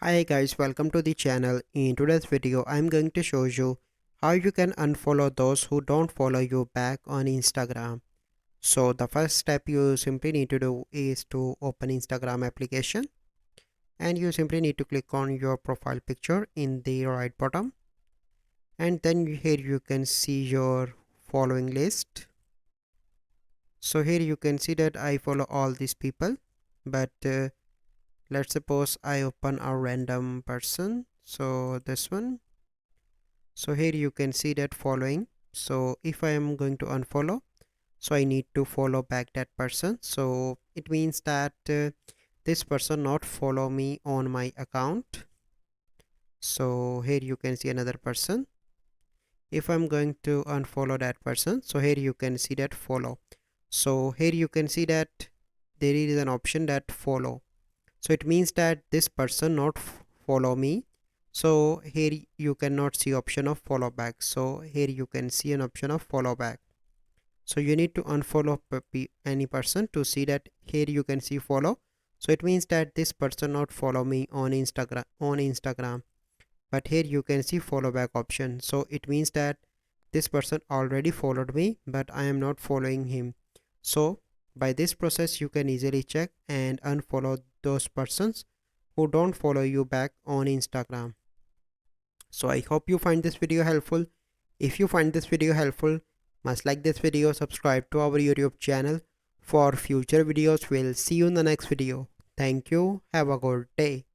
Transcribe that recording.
Hi guys, welcome to the channel. In today's video, I'm going to show you how you can unfollow those who don't follow you back on Instagram. So the first step you simply need to do is to open Instagram application, and you simply need to click on your profile picture in the right bottom, and then here you can see your following list. So here you can see that I follow all these people, but let's suppose I open a random person, so this one. So here you can see that following. So if I am going to unfollow, so I need to follow back that person. So it means that this person not follow me on my account. So here you can see another person. If I'm going to unfollow that person, so here you can see that follow. So here you can see that there is an option that follow. So it means that this person not follow me. So here you cannot see option of follow back. So here you can see an option of follow back. So you need to unfollow any person to see that here you can see follow. So it means that this person not follow me on Instagram, but here you can see follow back option. So it means that this person already followed me, but I am not following him. So by this process you can easily check and unfollow those persons who don't follow you back on Instagram. So I hope you find this video helpful. If you find this video helpful, must like this video, subscribe to our YouTube channel for future videos. We'll see you in the next video. Thank you. Have a good day.